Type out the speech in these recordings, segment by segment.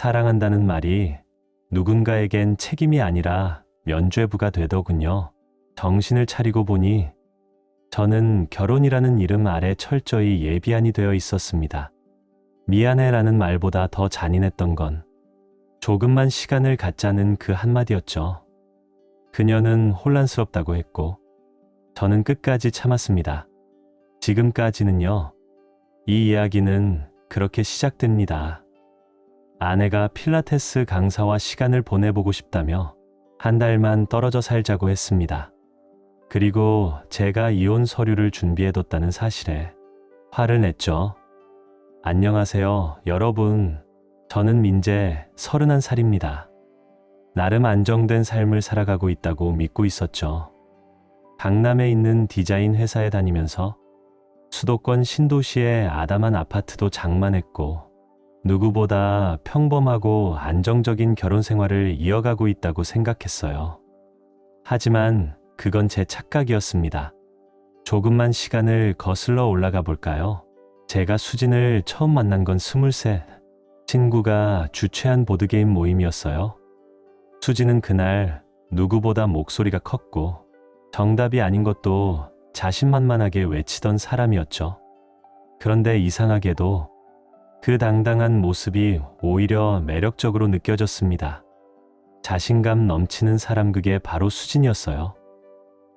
사랑한다는 말이 누군가에겐 책임이 아니라 면죄부가 되더군요. 정신을 차리고 보니 저는 결혼이라는 이름 아래 철저히 예비안이 되어 있었습니다. 미안해라는 말보다 더 잔인했던 건 조금만 시간을 갖자는 그 한마디였죠. 그녀는 혼란스럽다고 했고 저는 끝까지 참았습니다. 지금까지는요. 이 이야기는 그렇게 시작됩니다. 아내가 필라테스 강사와 시간을 보내보고 싶다며 한 달만 떨어져 살자고 했습니다. 그리고 제가 이혼 서류를 준비해뒀다는 사실에 화를 냈죠. 안녕하세요, 여러분. 저는 민재 31살입니다. 나름 안정된 삶을 살아가고 있다고 믿고 있었죠. 강남에 있는 디자인 회사에 다니면서 수도권 신도시의 아담한 아파트도 장만했고 누구보다 평범하고 안정적인 결혼 생활을 이어가고 있다고 생각했어요. 하지만 그건 제 착각이었습니다. 조금만 시간을 거슬러 올라가 볼까요? 제가 수진을 처음 만난 건 23. 친구가 주최한 보드게임 모임이었어요. 수진은 그날 누구보다 목소리가 컸고 정답이 아닌 것도 자신만만하게 외치던 사람이었죠. 그런데 이상하게도 그 당당한 모습이 오히려 매력적으로 느껴졌습니다. 자신감 넘치는 사람, 그게 바로 수진이었어요.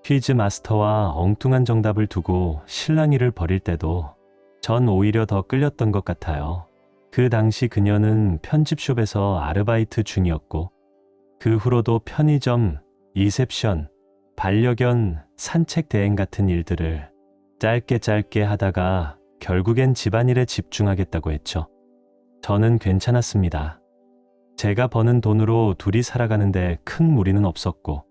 퀴즈 마스터와 엉뚱한 정답을 두고 실랑이를 벌일 때도 전 오히려 더 끌렸던 것 같아요. 그 당시 그녀는 편집숍에서 아르바이트 중이었고 그 후로도 편의점, 리셉션, 반려견 산책 대행 같은 일들을 짧게 하다가 결국엔 집안일에 집중하겠다고 했죠. 저는 괜찮았습니다. 제가 버는 돈으로 둘이 살아가는데 큰 무리는 없었고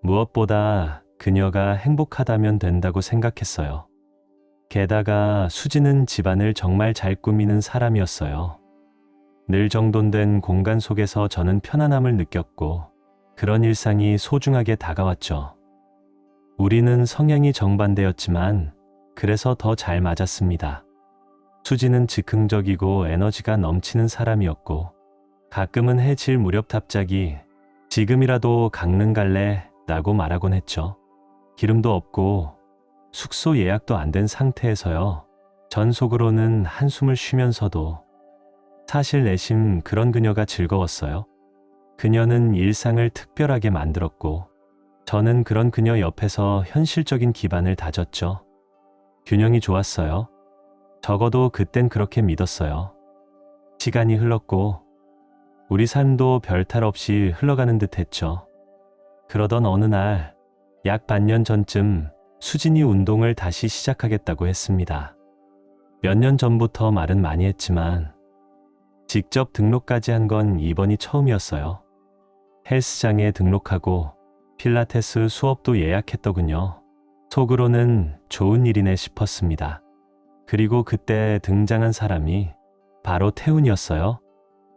무엇보다 그녀가 행복하다면 된다고 생각했어요. 게다가 수지는 집안을 정말 잘 꾸미는 사람이었어요. 늘 정돈된 공간 속에서 저는 편안함을 느꼈고 그런 일상이 소중하게 다가왔죠. 우리는 성향이 정반대였지만 그래서 더 잘 맞았습니다. 수지는 즉흥적이고 에너지가 넘치는 사람이었고 가끔은 해질 무렵 갑자기 지금이라도 강릉 갈래? 라고 말하곤 했죠. 기름도 없고 숙소 예약도 안 된 상태에서요. 전 속으로는 한숨을 쉬면서도 사실 내심 그런 그녀가 즐거웠어요. 그녀는 일상을 특별하게 만들었고 저는 그런 그녀 옆에서 현실적인 기반을 다졌죠. 균형이 좋았어요. 적어도 그땐 그렇게 믿었어요. 시간이 흘렀고 우리 삶도 별탈 없이 흘러가는 듯 했죠. 그러던 어느 날 약 반년 전쯤 수진이 운동을 다시 시작하겠다고 했습니다. 몇 년 전부터 말은 많이 했지만 직접 등록까지 한 건 이번이 처음이었어요. 헬스장에 등록하고 필라테스 수업도 예약했더군요. 속으로는 좋은 일이네 싶었습니다. 그리고 그때 등장한 사람이 바로 태훈이었어요.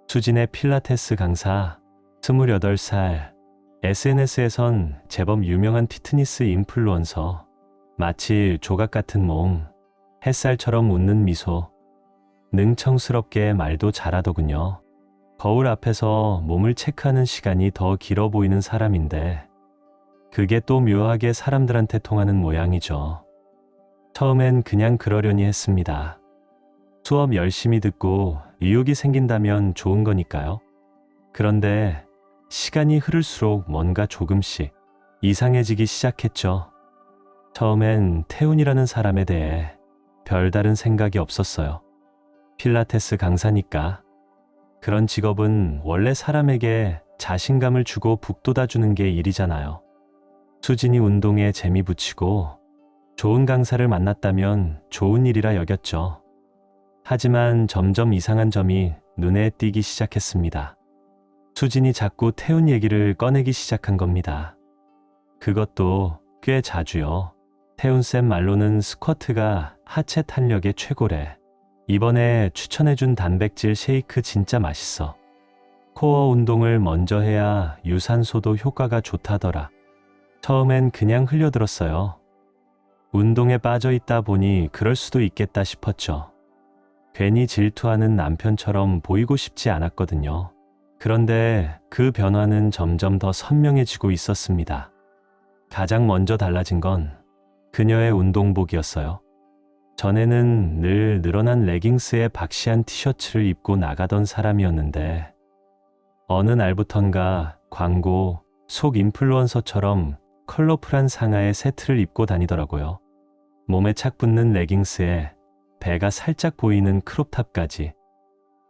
수진의 필라테스 강사, 28살, SNS에선 제법 유명한 피트니스 인플루언서, 마치 조각 같은 몸, 햇살처럼 웃는 미소, 능청스럽게 말도 잘하더군요. 거울 앞에서 몸을 체크하는 시간이 더 길어 보이는 사람인데 그게 또 묘하게 사람들한테 통하는 모양이죠. 처음엔 그냥 그러려니 했습니다. 수업 열심히 듣고 의욕이 생긴다면 좋은 거니까요. 그런데 시간이 흐를수록 뭔가 조금씩 이상해지기 시작했죠. 처음엔 태훈이라는 사람에 대해 별다른 생각이 없었어요. 필라테스 강사니까. 그런 직업은 원래 사람에게 자신감을 주고 북돋아주는 게 일이잖아요. 수진이 운동에 재미 붙이고 좋은 강사를 만났다면 좋은 일이라 여겼죠. 하지만 점점 이상한 점이 눈에 띄기 시작했습니다. 수진이 자꾸 태훈 얘기를 꺼내기 시작한 겁니다. 그것도 꽤 자주요. 태훈쌤 말로는 스쿼트가 하체 탄력의 최고래. 이번에 추천해준 단백질 쉐이크 진짜 맛있어. 코어 운동을 먼저 해야 유산소도 효과가 좋다더라. 처음엔 그냥 흘려들었어요. 운동에 빠져 있다 보니 그럴 수도 있겠다 싶었죠. 괜히 질투하는 남편처럼 보이고 싶지 않았거든요. 그런데 그 변화는 점점 더 선명해지고 있었습니다. 가장 먼저 달라진 건 그녀의 운동복이었어요. 전에는 늘 늘어난 레깅스에 박시한 티셔츠를 입고 나가던 사람이었는데 어느 날부턴가 광고 속 인플루언서처럼 컬러풀한 상하의 세트를 입고 다니더라고요. 몸에 착 붙는 레깅스에 배가 살짝 보이는 크롭탑까지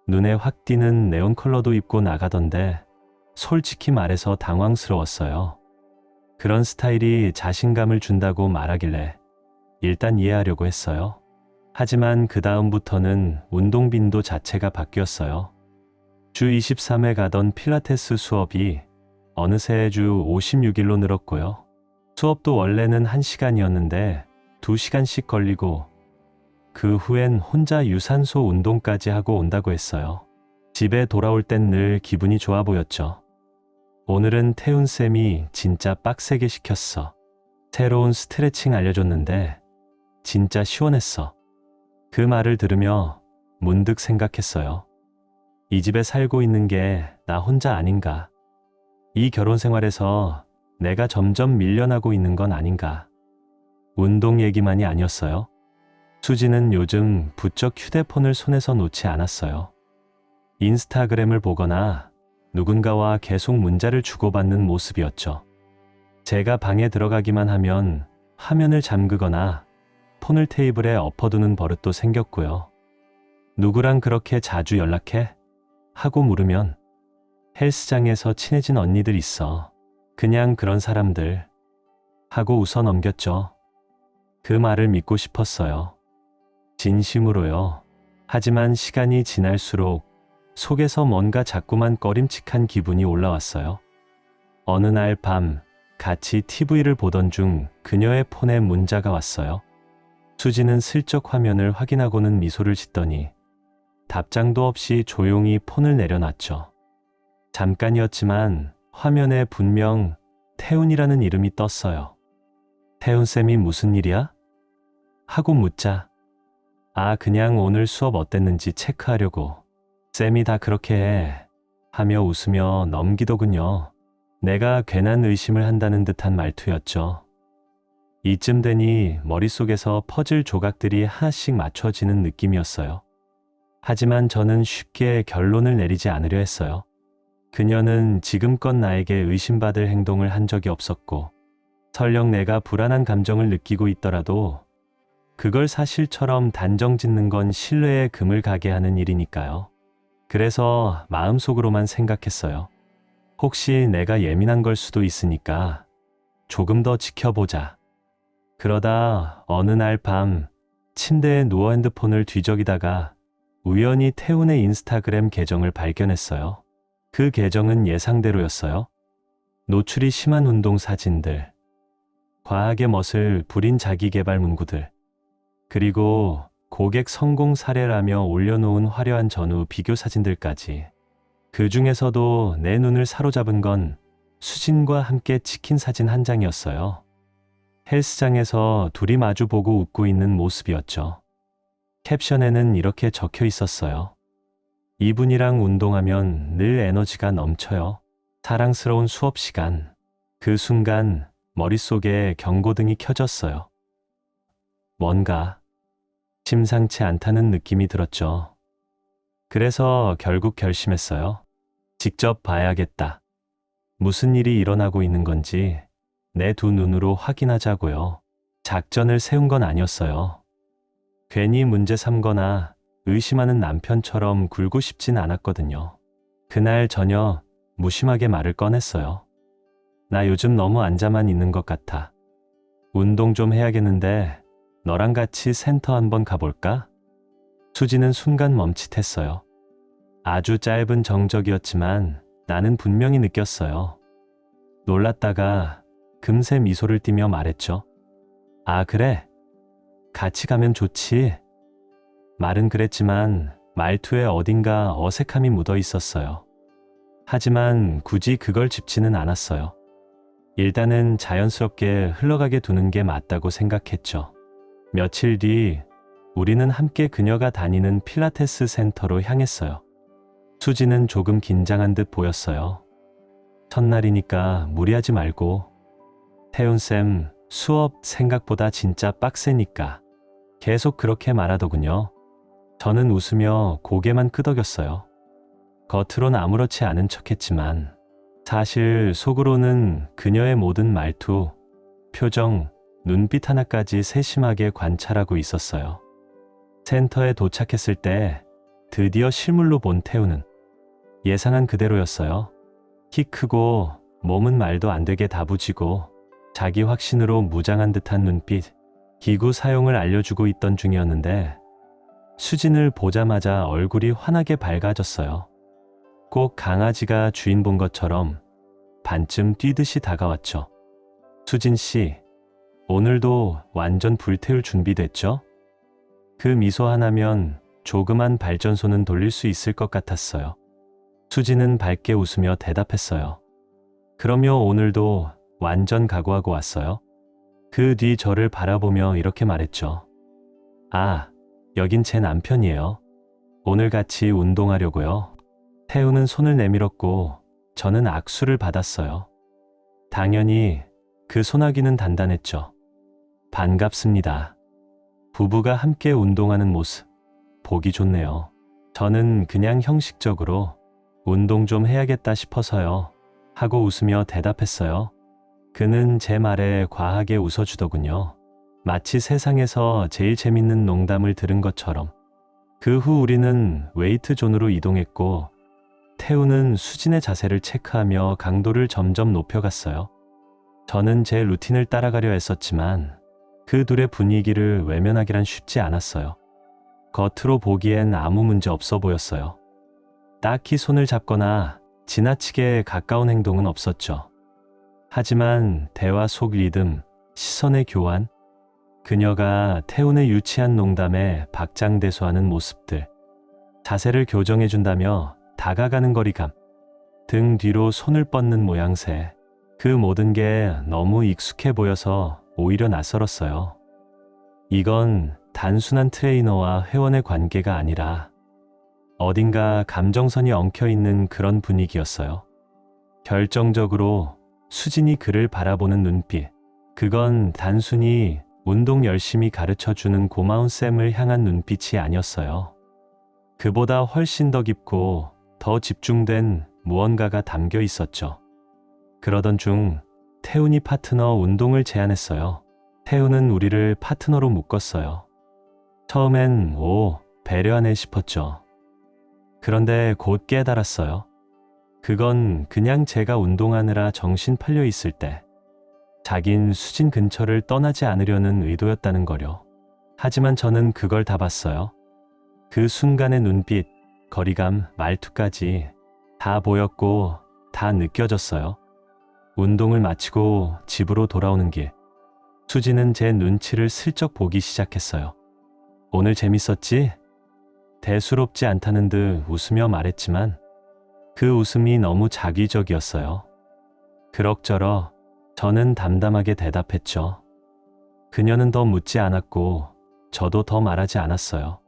눈에 확 띄는 네온 컬러도 입고 나가던데 솔직히 말해서 당황스러웠어요. 그런 스타일이 자신감을 준다고 말하길래 일단 이해하려고 했어요. 하지만 그 다음부터는 운동 빈도 자체가 바뀌었어요. 주 23회 가던 필라테스 수업이 어느새 주 56일로 늘었고요. 수업도 원래는 1시간이었는데 2시간씩 걸리고 그 후엔 혼자 유산소 운동까지 하고 온다고 했어요. 집에 돌아올 땐 늘 기분이 좋아 보였죠. 오늘은 태훈쌤이 진짜 빡세게 시켰어. 새로운 스트레칭 알려줬는데 진짜 시원했어. 그 말을 들으며 문득 생각했어요. 이 집에 살고 있는 게 나 혼자 아닌가. 이 결혼 생활에서 내가 점점 밀려나고 있는 건 아닌가. 운동 얘기만이 아니었어요. 수지는 요즘 부쩍 휴대폰을 손에서 놓지 않았어요. 인스타그램을 보거나 누군가와 계속 문자를 주고받는 모습이었죠. 제가 방에 들어가기만 하면 화면을 잠그거나 폰을 테이블에 엎어두는 버릇도 생겼고요. 누구랑 그렇게 자주 연락해? 하고 물으면 헬스장에서 친해진 언니들 있어. 그냥 그런 사람들. 하고 웃어 넘겼죠. 그 말을 믿고 싶었어요. 진심으로요. 하지만 시간이 지날수록 속에서 뭔가 자꾸만 꺼림칙한 기분이 올라왔어요. 어느 날 밤 같이 TV를 보던 중 그녀의 폰에 문자가 왔어요. 수지는 슬쩍 화면을 확인하고는 미소를 짓더니 답장도 없이 조용히 폰을 내려놨죠. 잠깐이었지만 화면에 분명 태훈이라는 이름이 떴어요. 태훈쌤이 무슨 일이야? 하고 묻자 아 그냥 오늘 수업 어땠는지 체크하려고. 쌤이 다 그렇게 해. 하며 웃으며 넘기더군요. 내가 괜한 의심을 한다는 듯한 말투였죠. 이쯤 되니 머릿속에서 퍼즐 조각들이 하나씩 맞춰지는 느낌이었어요. 하지만 저는 쉽게 결론을 내리지 않으려 했어요. 그녀는 지금껏 나에게 의심받을 행동을 한 적이 없었고 설령 내가 불안한 감정을 느끼고 있더라도 그걸 사실처럼 단정 짓는 건 신뢰에 금을 가게 하는 일이니까요. 그래서 마음속으로만 생각했어요. 혹시 내가 예민한 걸 수도 있으니까 조금 더 지켜보자. 그러다 어느 날 밤 침대에 누워 핸드폰을 뒤적이다가 우연히 태훈의 인스타그램 계정을 발견했어요. 그 계정은 예상대로였어요. 노출이 심한 운동 사진들, 과하게 멋을 부린 자기개발 문구들, 그리고 고객 성공 사례라며 올려놓은 화려한 전후 비교 사진들까지. 그 중에서도 내 눈을 사로잡은 건 수진과 함께 찍힌 사진 한 장이었어요. 헬스장에서 둘이 마주보고 웃고 있는 모습이었죠. 캡션에는 이렇게 적혀 있었어요. 이분이랑 운동하면 늘 에너지가 넘쳐요. 사랑스러운 수업 시간. 그 순간 머릿속에 경고등이 켜졌어요. 뭔가 심상치 않다는 느낌이 들었죠. 그래서 결국 결심했어요. 직접 봐야겠다. 무슨 일이 일어나고 있는 건지 내 두 눈으로 확인하자고요. 작전을 세운 건 아니었어요. 괜히 문제 삼거나 의심하는 남편처럼 굴고 싶진 않았거든요. 그날 저녁 무심하게 말을 꺼냈어요. 나 요즘 너무 앉아만 있는 것 같아. 운동 좀 해야겠는데 너랑 같이 센터 한번 가볼까? 수지는 순간 멈칫했어요. 아주 짧은 정적이었지만 나는 분명히 느꼈어요. 놀랐다가 금세 미소를 띠며 말했죠. 아 그래? 같이 가면 좋지. 말은 그랬지만 말투에 어딘가 어색함이 묻어 있었어요. 하지만 굳이 그걸 짚지는 않았어요. 일단은 자연스럽게 흘러가게 두는 게 맞다고 생각했죠. 며칠 뒤 우리는 함께 그녀가 다니는 필라테스 센터로 향했어요. 수지는 조금 긴장한 듯 보였어요. 첫날이니까 무리하지 말고. 태훈쌤, 수업 생각보다 진짜 빡세니까. 계속 그렇게 말하더군요. 저는 웃으며 고개만 끄덕였어요. 겉으론 아무렇지 않은 척했지만 사실 속으로는 그녀의 모든 말투, 표정, 눈빛 하나까지 세심하게 관찰하고 있었어요. 센터에 도착했을 때 드디어 실물로 본 태우는 예상한 그대로였어요. 키 크고 몸은 말도 안 되게 다부지고 자기 확신으로 무장한 듯한 눈빛, 기구 사용을 알려주고 있던 중이었는데 수진을 보자마자 얼굴이 환하게 밝아졌어요. 꼭 강아지가 주인 본 것처럼 반쯤 뛰듯이 다가왔죠. 수진 씨, 오늘도 완전 불태울 준비됐죠? 그 미소 하나면 조그만 발전소는 돌릴 수 있을 것 같았어요. 수진은 밝게 웃으며 대답했어요. 그럼요, 오늘도 완전 각오하고 왔어요. 그 뒤 저를 바라보며 이렇게 말했죠. 아, 여긴 제 남편이에요. 오늘 같이 운동하려고요. 태우는 손을 내밀었고 저는 악수를 받았어요. 당연히 그 소나기는 단단했죠. 반갑습니다. 부부가 함께 운동하는 모습 보기 좋네요. 저는 그냥 형식적으로 운동 좀 해야겠다 싶어서요. 하고 웃으며 대답했어요. 그는 제 말에 과하게 웃어주더군요. 마치 세상에서 제일 재밌는 농담을 들은 것처럼. 그 후 우리는 웨이트 존으로 이동했고 태우는 수진의 자세를 체크하며 강도를 점점 높여갔어요. 저는 제 루틴을 따라가려 했었지만 그 둘의 분위기를 외면하기란 쉽지 않았어요. 겉으로 보기엔 아무 문제 없어 보였어요. 딱히 손을 잡거나 지나치게 가까운 행동은 없었죠. 하지만 대화 속 리듬, 시선의 교환, 그녀가 태훈의 유치한 농담에 박장대소하는 모습들, 자세를 교정해준다며 다가가는 거리감, 등 뒤로 손을 뻗는 모양새, 그 모든 게 너무 익숙해 보여서 오히려 낯설었어요. 이건 단순한 트레이너와 회원의 관계가 아니라 어딘가 감정선이 엉켜있는 그런 분위기였어요. 결정적으로 수진이 그를 바라보는 눈빛, 그건 단순히 운동 열심히 가르쳐주는 고마운 쌤을 향한 눈빛이 아니었어요. 그보다 훨씬 더 깊고 더 집중된 무언가가 담겨 있었죠. 그러던 중 태훈이 파트너 운동을 제안했어요. 태훈은 우리를 파트너로 묶었어요. 처음엔 배려하네 싶었죠. 그런데 곧 깨달았어요. 그건 그냥 제가 운동하느라 정신 팔려 있을 때 자긴 수진 근처를 떠나지 않으려는 의도였다는 거려. 하지만 저는 그걸 다 봤어요. 그 순간의 눈빛, 거리감, 말투까지 다 보였고 다 느껴졌어요. 운동을 마치고 집으로 돌아오는 길, 수진은 제 눈치를 슬쩍 보기 시작했어요. 오늘 재밌었지? 대수롭지 않다는 듯 웃으며 말했지만 그 웃음이 너무 자기적이었어요. 그럭저럭 저는 담담하게 대답했죠. 그녀는 더 묻지 않았고 저도 더 말하지 않았어요.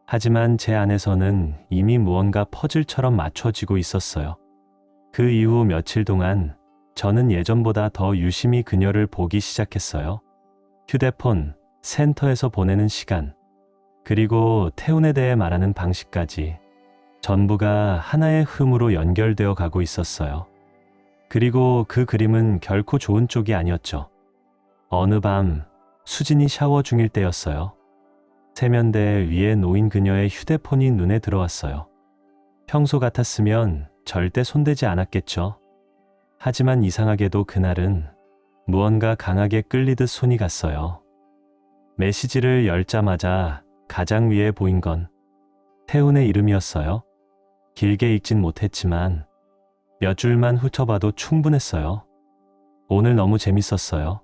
하지만 제 안에서는 이미 무언가 퍼즐처럼 맞춰지고 있었어요. 그 이후 며칠 동안 저는 예전보다 더 유심히 그녀를 보기 시작했어요. 휴대폰, 센터에서 보내는 시간, 그리고 태훈에 대해 말하는 방식까지 전부가 하나의 흐름으로 연결되어 가고 있었어요. 그리고 그 그림은 결코 좋은 쪽이 아니었죠. 어느 밤 수진이 샤워 중일 때였어요. 세면대 위에 놓인 그녀의 휴대폰이 눈에 들어왔어요. 평소 같았으면 절대 손대지 않았겠죠. 하지만 이상하게도 그날은 무언가 강하게 끌리듯 손이 갔어요. 메시지를 열자마자 가장 위에 보인 건 태훈의 이름이었어요. 길게 읽진 못했지만 몇 줄만 훑어봐도 충분했어요. 오늘 너무 재밌었어요.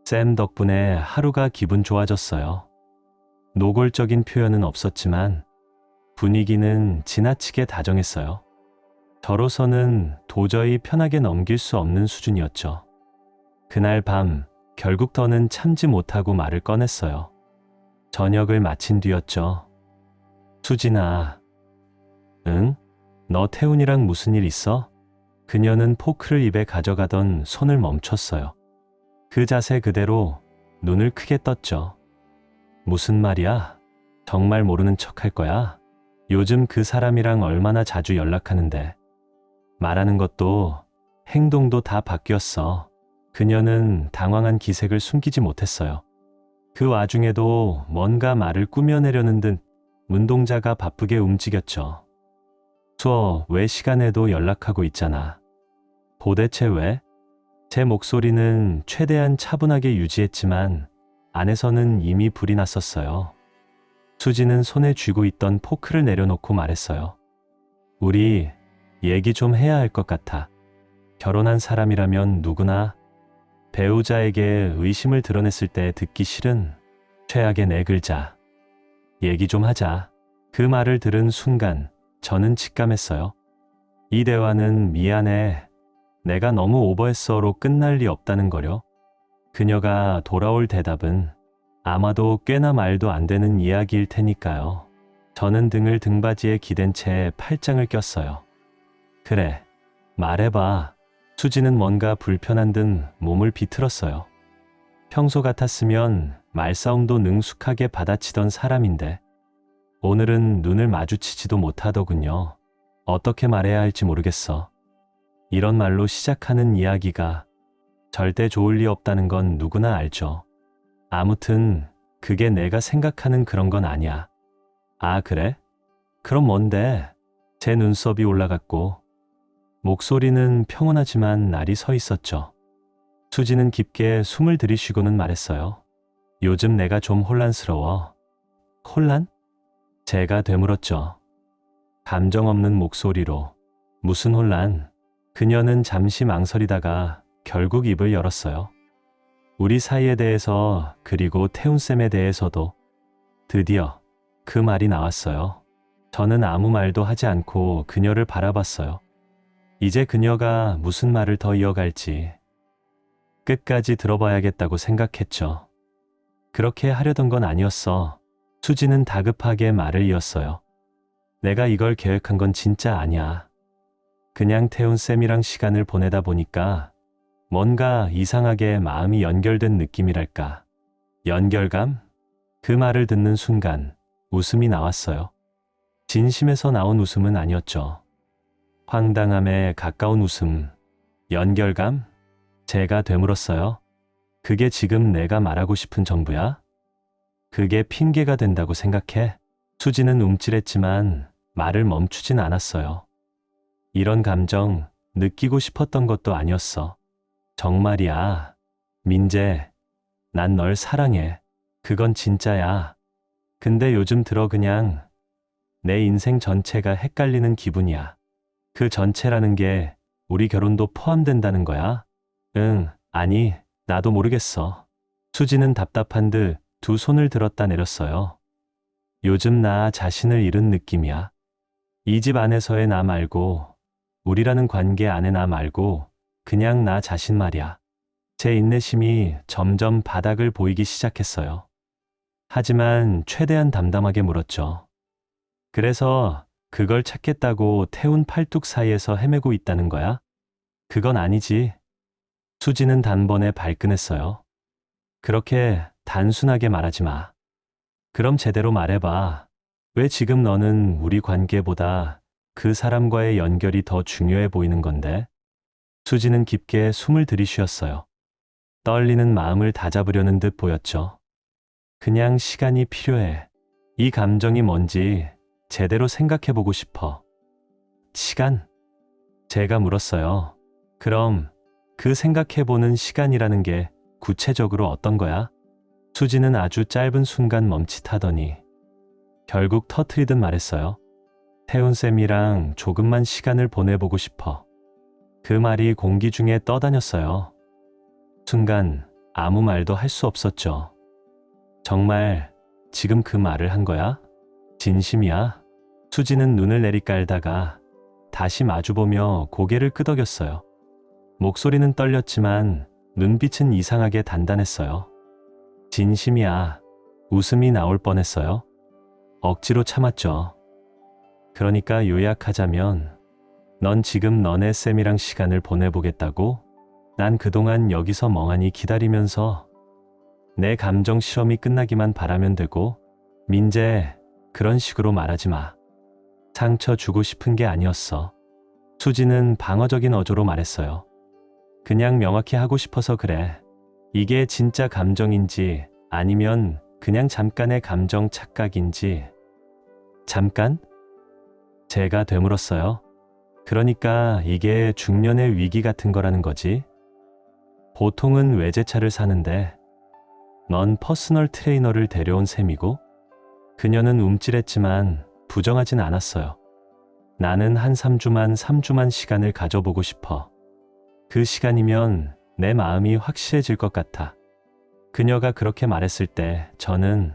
쌤 덕분에 하루가 기분 좋아졌어요. 노골적인 표현은 없었지만 분위기는 지나치게 다정했어요. 저로서는 도저히 편하게 넘길 수 없는 수준이었죠. 그날 밤 결국 더는 참지 못하고 말을 꺼냈어요. 저녁을 마친 뒤였죠. 수진아. 응? 너 태훈이랑 무슨 일 있어? 그녀는 포크를 입에 가져가던 손을 멈췄어요. 그 자세 그대로 눈을 크게 떴죠. 무슨 말이야? 정말 모르는 척 할 거야? 요즘 그 사람이랑 얼마나 자주 연락하는데. 말하는 것도 행동도 다 바뀌었어. 그녀는 당황한 기색을 숨기지 못했어요. 그 와중에도 뭔가 말을 꾸며내려는 듯 눈동자가 바쁘게 움직였죠. 수어, 왜 시간에도 연락하고 있잖아. 도대체 왜? 제 목소리는 최대한 차분하게 유지했지만 안에서는 이미 불이 났었어요. 수지는 손에 쥐고 있던 포크를 내려놓고 말했어요. 우리 얘기 좀 해야 할 것 같아. 결혼한 사람이라면 누구나 배우자에게 의심을 드러냈을 때 듣기 싫은 최악의 네 글자. 얘기 좀 하자. 그 말을 들은 순간 저는 직감했어요. 이 대화는 미안해. 내가 너무 오버했어로 끝날 리 없다는 거려. 그녀가 돌아올 대답은 아마도 꽤나 말도 안 되는 이야기일 테니까요. 저는 등을 등받이에 기댄 채 팔짱을 꼈어요. 그래, 말해봐. 수지는 뭔가 불편한 듯 몸을 비틀었어요. 평소 같았으면 말싸움도 능숙하게 받아치던 사람인데 오늘은 눈을 마주치지도 못하더군요. 어떻게 말해야 할지 모르겠어. 이런 말로 시작하는 이야기가 절대 좋을 리 없다는 건 누구나 알죠. 아무튼 그게 내가 생각하는 그런 건 아니야. 아, 그래? 그럼 뭔데? 제 눈썹이 올라갔고 목소리는 평온하지만 날이 서 있었죠. 수지는 깊게 숨을 들이쉬고는 말했어요. 요즘 내가 좀 혼란스러워. 혼란? 제가 되물었죠. 감정 없는 목소리로. 무슨 혼란? 그녀는 잠시 망설이다가 결국 입을 열었어요. 우리 사이에 대해서 그리고 태훈쌤에 대해서도. 드디어 그 말이 나왔어요. 저는 아무 말도 하지 않고 그녀를 바라봤어요. 이제 그녀가 무슨 말을 더 이어갈지 끝까지 들어봐야겠다고 생각했죠. 그렇게 하려던 건 아니었어. 수지는 다급하게 말을 이었어요. 내가 이걸 계획한 건 진짜 아니야. 그냥 태훈쌤이랑 시간을 보내다 보니까 뭔가 이상하게 마음이 연결된 느낌이랄까. 연결감? 그 말을 듣는 순간 웃음이 나왔어요. 진심에서 나온 웃음은 아니었죠. 황당함에 가까운 웃음. 연결감? 제가 되물었어요. 그게 지금 내가 말하고 싶은 전부야? 그게 핑계가 된다고 생각해? 수지는 움찔했지만 말을 멈추진 않았어요. 이런 감정 느끼고 싶었던 것도 아니었어. 정말이야. 민재, 난 널 사랑해. 그건 진짜야. 근데 요즘 들어 그냥 내 인생 전체가 헷갈리는 기분이야. 그 전체라는 게 우리 결혼도 포함된다는 거야? 응, 아니, 나도 모르겠어. 수지는 답답한 듯 두 손을 들었다 내렸어요. 요즘 나 자신을 잃은 느낌이야. 이 집 안에서의 나 말고, 우리라는 관계 안에 나 말고, 그냥 나 자신 말이야. 제 인내심이 점점 바닥을 보이기 시작했어요. 하지만 최대한 담담하게 물었죠. 그래서 그걸 찾겠다고 태운 팔뚝 사이에서 헤매고 있다는 거야? 그건 아니지. 수지는 단번에 발끈했어요. 그렇게 단순하게 말하지 마. 그럼 제대로 말해봐. 왜 지금 너는 우리 관계보다 그 사람과의 연결이 더 중요해 보이는 건데? 수지는 깊게 숨을 들이쉬었어요. 떨리는 마음을 다잡으려는 듯 보였죠. 그냥 시간이 필요해. 이 감정이 뭔지 제대로 생각해보고 싶어. 시간? 제가 물었어요. 그럼 그 생각해보는 시간이라는 게 구체적으로 어떤 거야? 수지는 아주 짧은 순간 멈칫하더니 결국 터트리듯 말했어요. 태훈쌤이랑 조금만 시간을 보내보고 싶어. 그 말이 공기 중에 떠다녔어요. 순간 아무 말도 할 수 없었죠. 정말 지금 그 말을 한 거야? 진심이야? 수지는 눈을 내리깔다가 다시 마주보며 고개를 끄덕였어요. 목소리는 떨렸지만 눈빛은 이상하게 단단했어요. 진심이야. 웃음이 나올 뻔했어요. 억지로 참았죠. 그러니까 요약하자면 넌 지금 너네 쌤이랑 시간을 보내보겠다고? 난 그동안 여기서 멍하니 기다리면서 내 감정 실험이 끝나기만 바라면 되고, 민재, 그런 식으로 말하지 마. 상처 주고 싶은 게 아니었어. 수지는 방어적인 어조로 말했어요. 그냥 명확히 하고 싶어서 그래. 이게 진짜 감정인지 아니면 그냥 잠깐의 감정 착각인지. 잠깐? 제가 되물었어요. 그러니까 이게 중년의 위기 같은 거라는 거지. 보통은 외제차를 사는데 넌 퍼스널 트레이너를 데려온 셈이고, 그녀는 움찔했지만 부정하진 않았어요. 나는 한 3주만 시간을 가져보고 싶어. 그 시간이면 내 마음이 확실해질 것 같아. 그녀가 그렇게 말했을 때 저는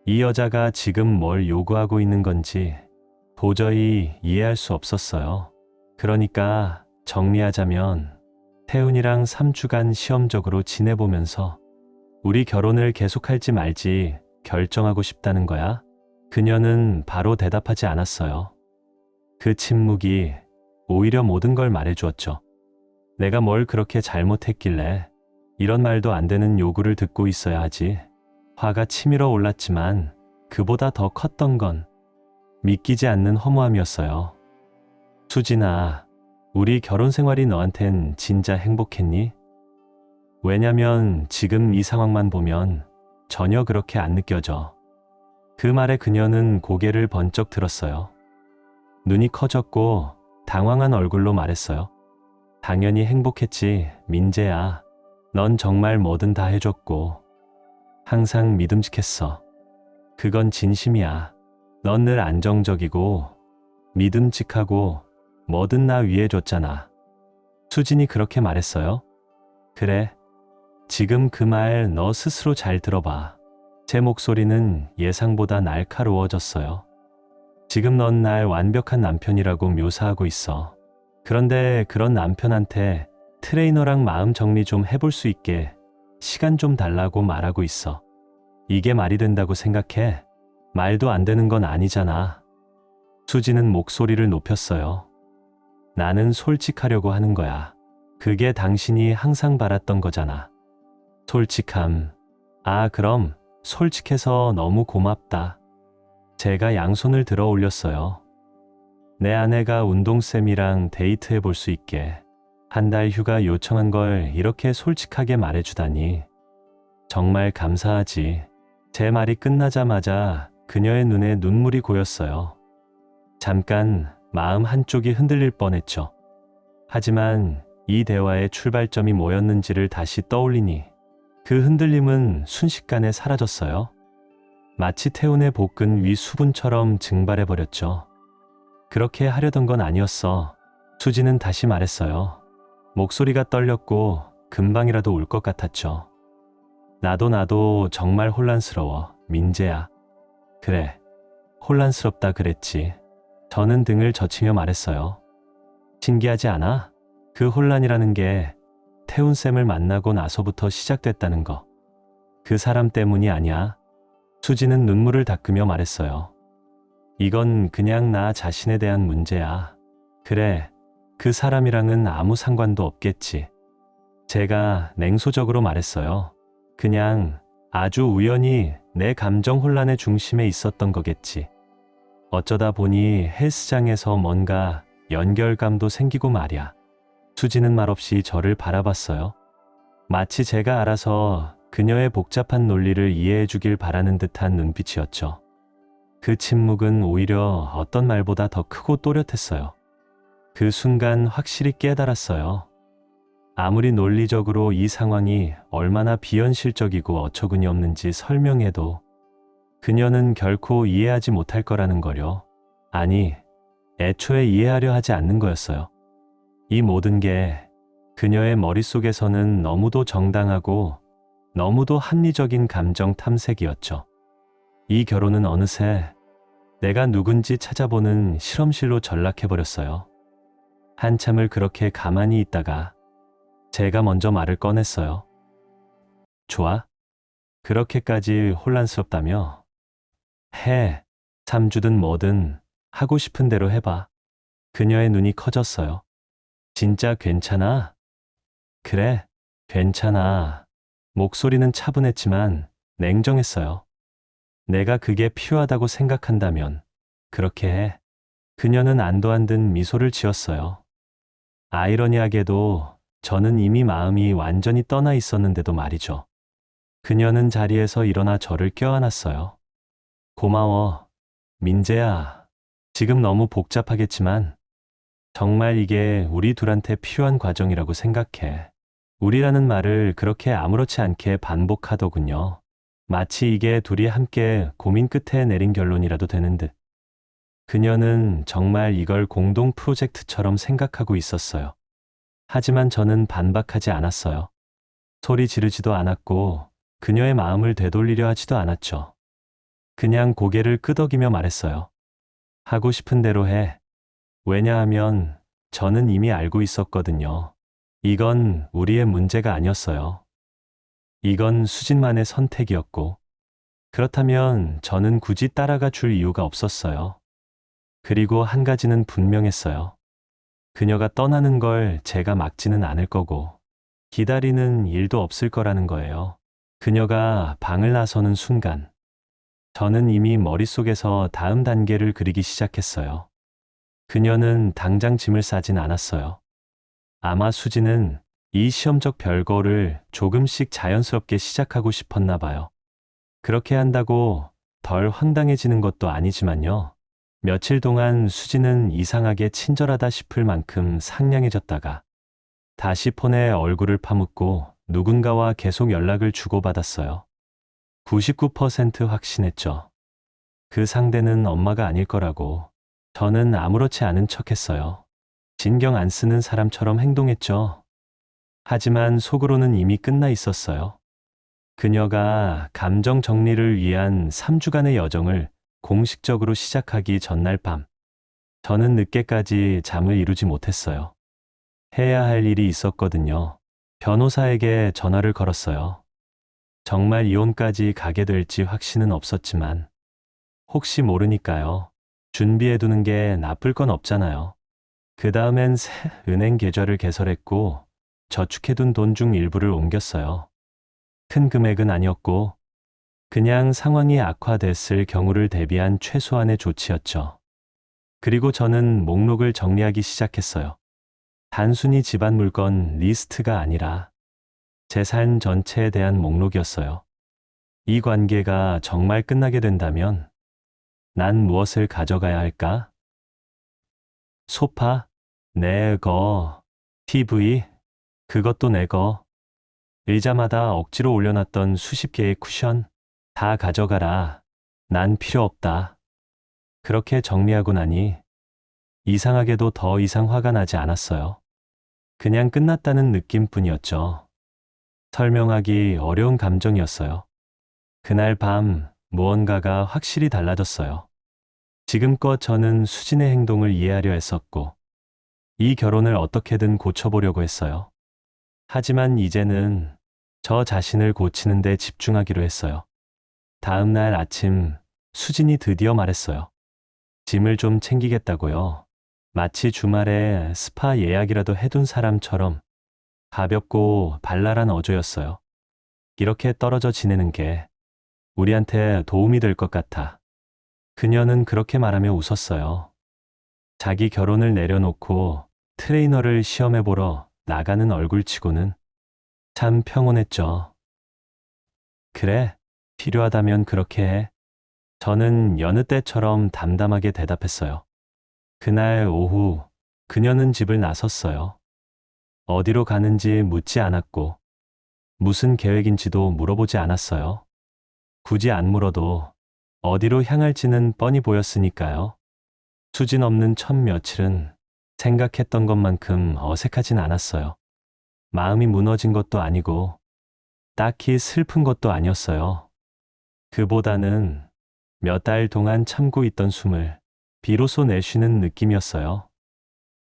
이 여자가 지금 뭘 요구하고 있는 건지 도저히 이해할 수 없었어요. 그러니까 정리하자면 태훈이랑 3주간 시험적으로 지내보면서 우리 결혼을 계속할지 말지 결정하고 싶다는 거야. 그녀는 바로 대답하지 않았어요. 그 침묵이 오히려 모든 걸 말해주었죠. 내가 뭘 그렇게 잘못했길래 이런 말도 안 되는 요구를 듣고 있어야 하지. 화가 치밀어 올랐지만 그보다 더 컸던 건 믿기지 않는 허무함이었어요. 수진아, 우리 결혼 생활이 너한텐 진짜 행복했니? 왜냐면 지금 이 상황만 보면 전혀 그렇게 안 느껴져. 그 말에 그녀는 고개를 번쩍 들었어요. 눈이 커졌고 당황한 얼굴로 말했어요. 당연히 행복했지, 민재야. 넌 정말 뭐든 다 해줬고 항상 믿음직했어. 그건 진심이야. 넌 늘 안정적이고 믿음직하고 뭐든 나 위해줬잖아. 수진이 그렇게 말했어요. 그래. 지금 그 말 너 스스로 잘 들어봐. 제 목소리는 예상보다 날카로워졌어요. 지금 넌 날 완벽한 남편이라고 묘사하고 있어. 그런데 그런 남편한테 트레이너랑 마음 정리 좀 해볼 수 있게 시간 좀 달라고 말하고 있어. 이게 말이 된다고 생각해? 말도 안 되는 건 아니잖아. 수지는 목소리를 높였어요. 나는 솔직하려고 하는 거야. 그게 당신이 항상 바랐던 거잖아. 솔직함. 아, 그럼 솔직해서 너무 고맙다. 제가 양손을 들어 올렸어요. 내 아내가 운동쌤이랑 데이트해 볼 수 있게 한 달 휴가 요청한 걸 이렇게 솔직하게 말해주다니. 정말 감사하지. 제 말이 끝나자마자 그녀의 눈에 눈물이 고였어요. 잠깐 마음 한쪽이 흔들릴 뻔했죠. 하지만 이 대화의 출발점이 뭐였는지를 다시 떠올리니 그 흔들림은 순식간에 사라졌어요. 마치 태운의 복근 위 수분처럼 증발해버렸죠. 그렇게 하려던 건 아니었어. 수지는 다시 말했어요. 목소리가 떨렸고 금방이라도 울 것 같았죠. 나도 정말 혼란스러워, 민재야. 그래, 혼란스럽다 그랬지. 저는 등을 젖히며 말했어요. 신기하지 않아? 그 혼란이라는 게 태훈쌤을 만나고 나서부터 시작됐다는 거. 그 사람 때문이 아니야. 수지는 눈물을 닦으며 말했어요. 이건 그냥 나 자신에 대한 문제야. 그래, 그 사람이랑은 아무 상관도 없겠지. 제가 냉소적으로 말했어요. 그냥 아주 우연히 내 감정 혼란의 중심에 있었던 거겠지. 어쩌다 보니 헬스장에서 뭔가 연결감도 생기고 말이야. 수지는 말없이 저를 바라봤어요. 마치 제가 알아서 그녀의 복잡한 논리를 이해해 주길 바라는 듯한 눈빛이었죠. 그 침묵은 오히려 어떤 말보다 더 크고 또렷했어요. 그 순간 확실히 깨달았어요. 아무리 논리적으로 이 상황이 얼마나 비현실적이고 어처구니 없는지 설명해도 그녀는 결코 이해하지 못할 거라는 거요. 아니, 애초에 이해하려 하지 않는 거였어요. 이 모든 게 그녀의 머릿속에서는 너무도 정당하고 너무도 합리적인 감정 탐색이었죠. 이 결혼은 어느새 내가 누군지 찾아보는 실험실로 전락해버렸어요. 한참을 그렇게 가만히 있다가 제가 먼저 말을 꺼냈어요. 좋아. 그렇게까지 혼란스럽다며? 해. 3주든 뭐든 하고 싶은 대로 해봐. 그녀의 눈이 커졌어요. 진짜 괜찮아? 그래, 괜찮아. 목소리는 차분했지만 냉정했어요. 내가 그게 필요하다고 생각한다면 그렇게 해. 그녀는 안도한 듯 미소를 지었어요. 아이러니하게도 저는 이미 마음이 완전히 떠나 있었는데도 말이죠. 그녀는 자리에서 일어나 저를 껴안았어요. 고마워, 민재야. 지금 너무 복잡하겠지만 정말 이게 우리 둘한테 필요한 과정이라고 생각해. 우리라는 말을 그렇게 아무렇지 않게 반복하더군요. 마치 이게 둘이 함께 고민 끝에 내린 결론이라도 되는 듯. 그녀는 정말 이걸 공동 프로젝트처럼 생각하고 있었어요. 하지만 저는 반박하지 않았어요. 소리 지르지도 않았고 그녀의 마음을 되돌리려 하지도 않았죠. 그냥 고개를 끄덕이며 말했어요. 하고 싶은 대로 해. 왜냐하면 저는 이미 알고 있었거든요. 이건 우리의 문제가 아니었어요. 이건 수진만의 선택이었고, 그렇다면 저는 굳이 따라가 줄 이유가 없었어요. 그리고 한 가지는 분명했어요. 그녀가 떠나는 걸 제가 막지는 않을 거고, 기다리는 일도 없을 거라는 거예요. 그녀가 방을 나서는 순간, 저는 이미 머릿속에서 다음 단계를 그리기 시작했어요. 그녀는 당장 짐을 싸진 않았어요. 아마 수지는 이 시험적 별거를 조금씩 자연스럽게 시작하고 싶었나 봐요. 그렇게 한다고 덜 황당해지는 것도 아니지만요. 며칠 동안 수지는 이상하게 친절하다 싶을 만큼 상냥해졌다가 다시 폰에 얼굴을 파묻고 누군가와 계속 연락을 주고받았어요. 99% 확신했죠. 그 상대는 엄마가 아닐 거라고. 저는 아무렇지 않은 척했어요. 신경 안 쓰는 사람처럼 행동했죠. 하지만 속으로는 이미 끝나 있었어요. 그녀가 감정 정리를 위한 3주간의 여정을 공식적으로 시작하기 전날 밤, 저는 늦게까지 잠을 이루지 못했어요. 해야 할 일이 있었거든요. 변호사에게 전화를 걸었어요. 정말 이혼까지 가게 될지 확신은 없었지만, 혹시 모르니까요. 준비해두는 게 나쁠 건 없잖아요. 그 다음엔 새 은행 계좌를 개설했고, 저축해둔 돈 중 일부를 옮겼어요. 큰 금액은 아니었고, 그냥 상황이 악화됐을 경우를 대비한 최소한의 조치였죠. 그리고 저는 목록을 정리하기 시작했어요. 단순히 집안 물건 리스트가 아니라 재산 전체에 대한 목록이었어요. 이 관계가 정말 끝나게 된다면 난 무엇을 가져가야 할까? 소파? 내 거. TV? 그것도 내 거. 의자마다 억지로 올려놨던 수십 개의 쿠션? 다 가져가라. 난 필요 없다. 그렇게 정리하고 나니 이상하게도 더 이상 화가 나지 않았어요. 그냥 끝났다는 느낌뿐이었죠. 설명하기 어려운 감정이었어요. 그날 밤 무언가가 확실히 달라졌어요. 지금껏 저는 수진의 행동을 이해하려 했었고, 이 결혼을 어떻게든 고쳐보려고 했어요. 하지만 이제는 저 자신을 고치는 데 집중하기로 했어요. 다음 날 아침 수진이 드디어 말했어요. 짐을 좀 챙기겠다고요. 마치 주말에 스파 예약이라도 해둔 사람처럼 가볍고 발랄한 어조였어요. 이렇게 떨어져 지내는 게 우리한테 도움이 될 것 같아. 그녀는 그렇게 말하며 웃었어요. 자기 결혼을 내려놓고 트레이너를 시험해보러 나가는 얼굴치고는 참 평온했죠. 그래, 필요하다면 그렇게 해. 저는 여느 때처럼 담담하게 대답했어요. 그날 오후 그녀는 집을 나섰어요. 어디로 가는지 묻지 않았고 무슨 계획인지도 물어보지 않았어요. 굳이 안 물어도 어디로 향할지는 뻔히 보였으니까요. 수진 없는 첫 며칠은 생각했던 것만큼 어색하진 않았어요. 마음이 무너진 것도 아니고 딱히 슬픈 것도 아니었어요. 그보다는 몇 달 동안 참고 있던 숨을 비로소 내쉬는 느낌이었어요.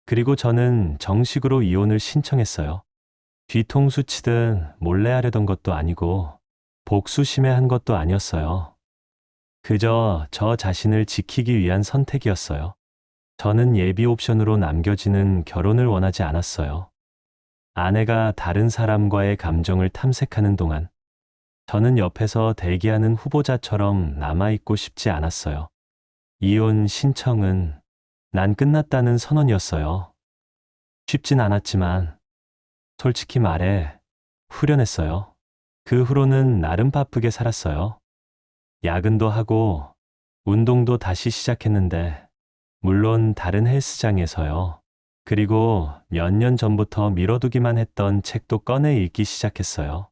그리고 저는 정식으로 이혼을 신청했어요. 뒤통수 치듯 몰래 하려던 것도 아니고 복수심에 한 것도 아니었어요. 그저 저 자신을 지키기 위한 선택이었어요. 저는 예비 옵션으로 남겨지는 결혼을 원하지 않았어요. 아내가 다른 사람과의 감정을 탐색하는 동안 저는 옆에서 대기하는 후보자처럼 남아있고 싶지 않았어요. 이혼 신청은 난 끝났다는 선언이었어요. 쉽진 않았지만 솔직히 말해 후련했어요. 그 후로는 나름 바쁘게 살았어요. 야근도 하고 운동도 다시 시작했는데 물론 다른 헬스장에서요. 그리고 몇 년 전부터 미뤄두기만 했던 책도 꺼내 읽기 시작했어요.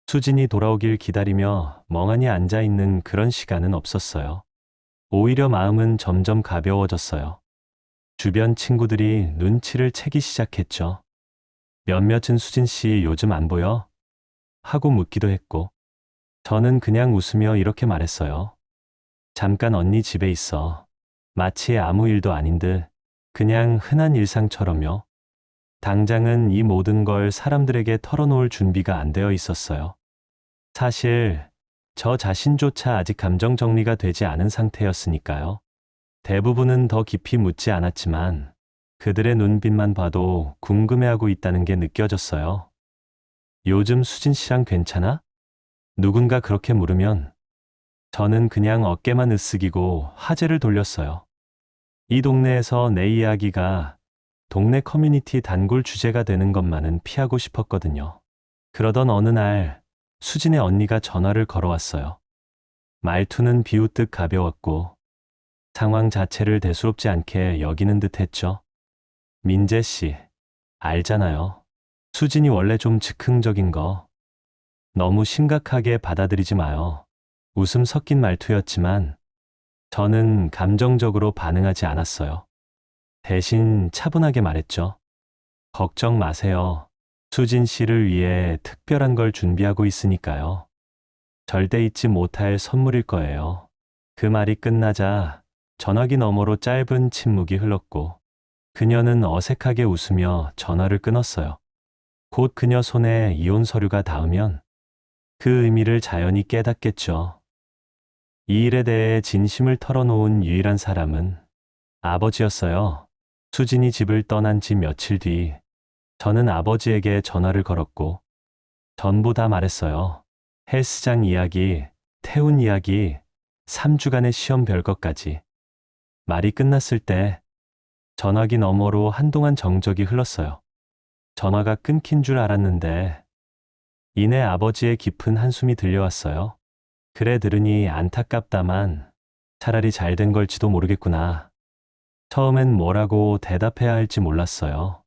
수진이 돌아오길 기다리며 멍하니 앉아있는 그런 시간은 없었어요. 오히려 마음은 점점 가벼워졌어요. 주변 친구들이 눈치를 채기 시작했죠. 몇몇은 수진 씨 요즘 안 보여? 하고 묻기도 했고, 저는 그냥 웃으며 이렇게 말했어요. 잠깐 언니 집에 있어. 마치 아무 일도 아닌 듯 그냥 흔한 일상처럼요. 당장은 이 모든 걸 사람들에게 털어놓을 준비가 안 되어 있었어요. 사실 저 자신조차 아직 감정 정리가 되지 않은 상태였으니까요. 대부분은 더 깊이 묻지 않았지만 그들의 눈빛만 봐도 궁금해하고 있다는 게 느껴졌어요. 요즘 수진 씨랑 괜찮아? 누군가 그렇게 물으면 저는 그냥 어깨만 으쓱이고 화제를 돌렸어요. 이 동네에서 내 이야기가 동네 커뮤니티 단골 주제가 되는 것만은 피하고 싶었거든요. 그러던 어느 날 수진의 언니가 전화를 걸어왔어요. 말투는 비웃듯 가벼웠고 상황 자체를 대수롭지 않게 여기는 듯 했죠. 민재 씨, 알잖아요. 수진이 원래 좀 즉흥적인 거. 너무 심각하게 받아들이지 마요. 웃음 섞인 말투였지만 저는 감정적으로 반응하지 않았어요. 대신 차분하게 말했죠. 걱정 마세요. 수진 씨를 위해 특별한 걸 준비하고 있으니까요. 절대 잊지 못할 선물일 거예요. 그 말이 끝나자 전화기 너머로 짧은 침묵이 흘렀고 그녀는 어색하게 웃으며 전화를 끊었어요. 곧 그녀 손에 이혼 서류가 닿으면 그 의미를 자연히 깨닫겠죠. 이 일에 대해 진심을 털어놓은 유일한 사람은 아버지였어요. 수진이 집을 떠난 지 며칠 뒤 저는 아버지에게 전화를 걸었고 전부 다 말했어요. 헬스장 이야기, 태운 이야기, 3주간의 시험 별것까지. 말이 끝났을 때 전화기 너머로 한동안 정적이 흘렀어요. 전화가 끊긴 줄 알았는데 이내 아버지의 깊은 한숨이 들려왔어요. 그래 들으니 안타깝다만 차라리 잘 된 걸지도 모르겠구나. 처음엔 뭐라고 대답해야 할지 몰랐어요.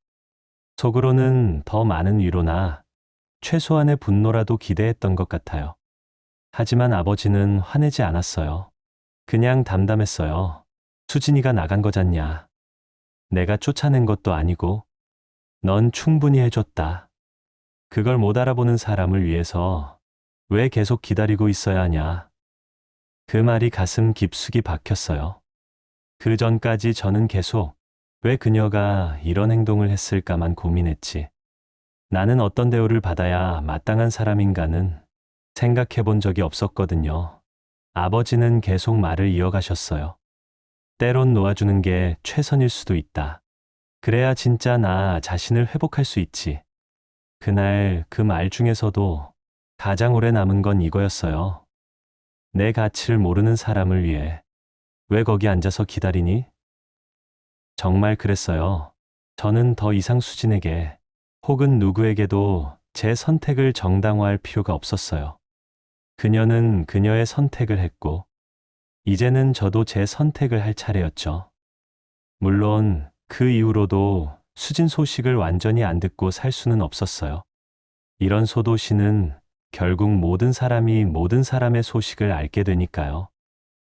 속으로는 더 많은 위로나 최소한의 분노라도 기대했던 것 같아요. 하지만 아버지는 화내지 않았어요. 그냥 담담했어요. 수진이가 나간 거잖냐. 내가 쫓아낸 것도 아니고 넌 충분히 해줬다. 그걸 못 알아보는 사람을 위해서 왜 계속 기다리고 있어야 하냐. 그 말이 가슴 깊숙이 박혔어요. 그 전까지 저는 계속 왜 그녀가 이런 행동을 했을까만 고민했지. 나는 어떤 대우를 받아야 마땅한 사람인가는 생각해 본 적이 없었거든요. 아버지는 계속 말을 이어가셨어요. 때론 놓아주는 게 최선일 수도 있다. 그래야 진짜 나 자신을 회복할 수 있지. 그날 그 말 중에서도 가장 오래 남은 건 이거였어요. 내 가치를 모르는 사람을 위해 왜 거기 앉아서 기다리니? 정말 그랬어요. 저는 더 이상 수진에게 혹은 누구에게도 제 선택을 정당화할 필요가 없었어요. 그녀는 그녀의 선택을 했고 이제는 저도 제 선택을 할 차례였죠. 물론 그 이후로도 수진 소식을 완전히 안 듣고 살 수는 없었어요. 이런 소도시는 결국 모든 사람이 모든 사람의 소식을 알게 되니까요.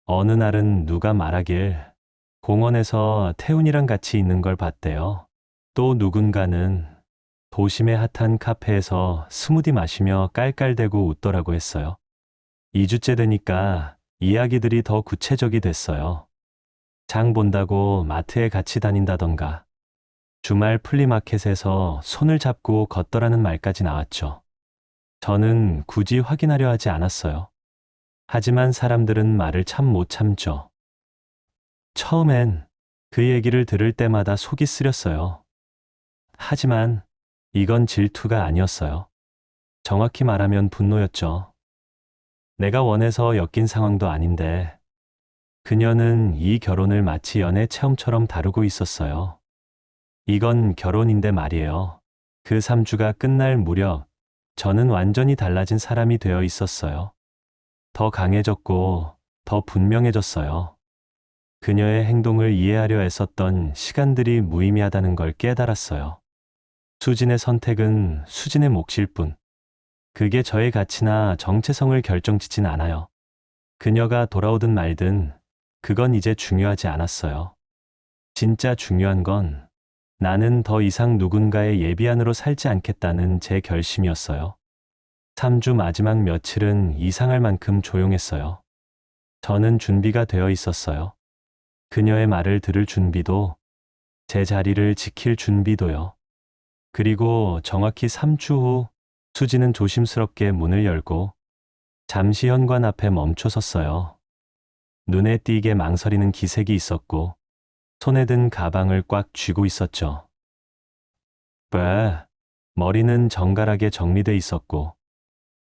어느 날은 누가 말하길 공원에서 태훈이랑 같이 있는 걸 봤대요. 또 누군가는 도심의 핫한 카페에서 스무디 마시며 깔깔대고 웃더라고 했어요. 2주째 되니까 이야기들이 더 구체적이 됐어요. 장 본다고 마트에 같이 다닌다던가 주말 플리마켓에서 손을 잡고 걷더라는 말까지 나왔죠. 저는 굳이 확인하려 하지 않았어요. 하지만 사람들은 말을 참 못 참죠. 처음엔 그 얘기를 들을 때마다 속이 쓰렸어요. 하지만 이건 질투가 아니었어요. 정확히 말하면 분노였죠. 내가 원해서 엮인 상황도 아닌데 그녀는 이 결혼을 마치 연애 체험처럼 다루고 있었어요. 이건 결혼인데 말이에요. 그 3주가 끝날 무렵 저는 완전히 달라진 사람이 되어 있었어요. 더 강해졌고 더 분명해졌어요. 그녀의 행동을 이해하려 애썼던 시간들이 무의미하다는 걸 깨달았어요. 수진의 선택은 수진의 몫일 뿐. 그게 저의 가치나 정체성을 결정짓진 않아요. 그녀가 돌아오든 말든 그건 이제 중요하지 않았어요. 진짜 중요한 건 나는 더 이상 누군가의 예비안으로 살지 않겠다는 제 결심이었어요. 3주 마지막 며칠은 이상할 만큼 조용했어요. 저는 준비가 되어 있었어요. 그녀의 말을 들을 준비도, 제 자리를 지킬 준비도요. 그리고 정확히 3주 후 수지는 조심스럽게 문을 열고 잠시 현관 앞에 멈춰 섰어요. 눈에 띄게 망설이는 기색이 있었고 손에 든 가방을 꽉 쥐고 있었죠. 머리는 정갈하게 정리돼 있었고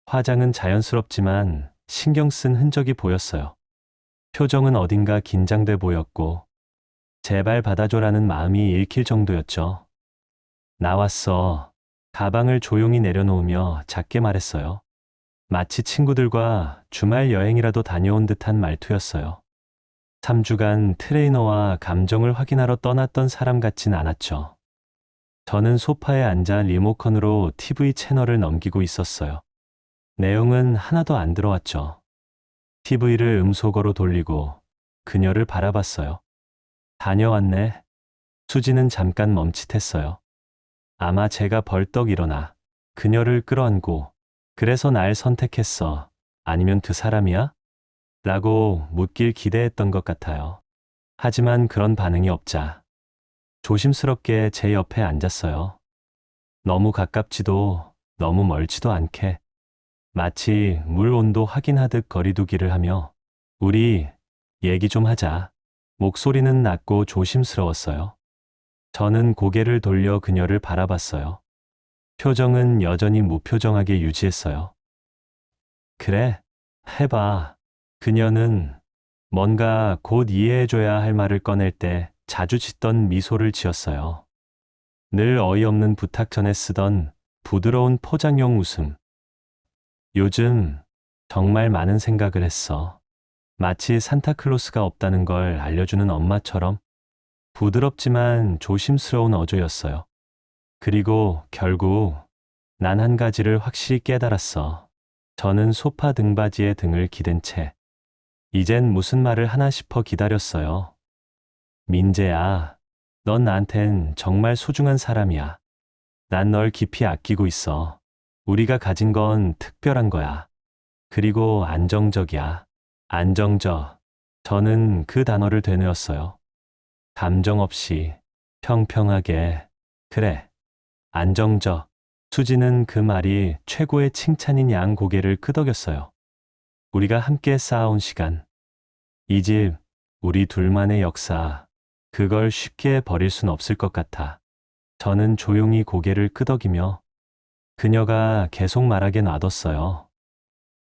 화장은 자연스럽지만 신경 쓴 흔적이 보였어요. 표정은 어딘가 긴장돼 보였고 제발 받아줘라는 마음이 읽힐 정도였죠. 나왔어. 가방을 조용히 내려놓으며 작게 말했어요. 마치 친구들과 주말 여행이라도 다녀온 듯한 말투였어요. 3주간 트레이너와 감정을 확인하러 떠났던 사람 같진 않았죠. 저는 소파에 앉아 리모컨으로 TV 채널을 넘기고 있었어요. 내용은 하나도 안 들어왔죠. TV를 음소거로 돌리고 그녀를 바라봤어요. 다녀왔네. 수지는 잠깐 멈칫했어요. 아마 제가 벌떡 일어나 그녀를 끌어안고 그래서 날 선택했어. 아니면 그 사람이야? 라고 묻길 기대했던 것 같아요. 하지만 그런 반응이 없자 조심스럽게 제 옆에 앉았어요. 너무 가깝지도 너무 멀지도 않게 마치 물 온도 확인하듯 거리두기를 하며 우리 얘기 좀 하자. 목소리는 낮고 조심스러웠어요. 저는 고개를 돌려 그녀를 바라봤어요. 표정은 여전히 무표정하게 유지했어요. 그래, 해봐. 그녀는 뭔가 곧 이해해줘야 할 말을 꺼낼 때 자주 짓던 미소를 지었어요. 늘 어이없는 부탁 전에 쓰던 부드러운 포장용 웃음. 요즘 정말 많은 생각을 했어. 마치 산타클로스가 없다는 걸 알려주는 엄마처럼 부드럽지만 조심스러운 어조였어요. 그리고 결국 난 한 가지를 확실히 깨달았어. 저는 소파 등받이에 등을 기댄 채 이젠 무슨 말을 하나 싶어 기다렸어요. 민재야, 넌 나한텐 정말 소중한 사람이야. 난 널 깊이 아끼고 있어. 우리가 가진 건 특별한 거야. 그리고 안정적이야. 안정적. 저는 그 단어를 되뇌었어요. 감정 없이, 평평하게. 그래, 안정적. 수지는 그 말이 최고의 칭찬인 양 고개를 끄덕였어요. 우리가 함께 쌓아온 시간. 이 집, 우리 둘만의 역사. 그걸 쉽게 버릴 순 없을 것 같아. 저는 조용히 고개를 끄덕이며 그녀가 계속 말하게 놔뒀어요.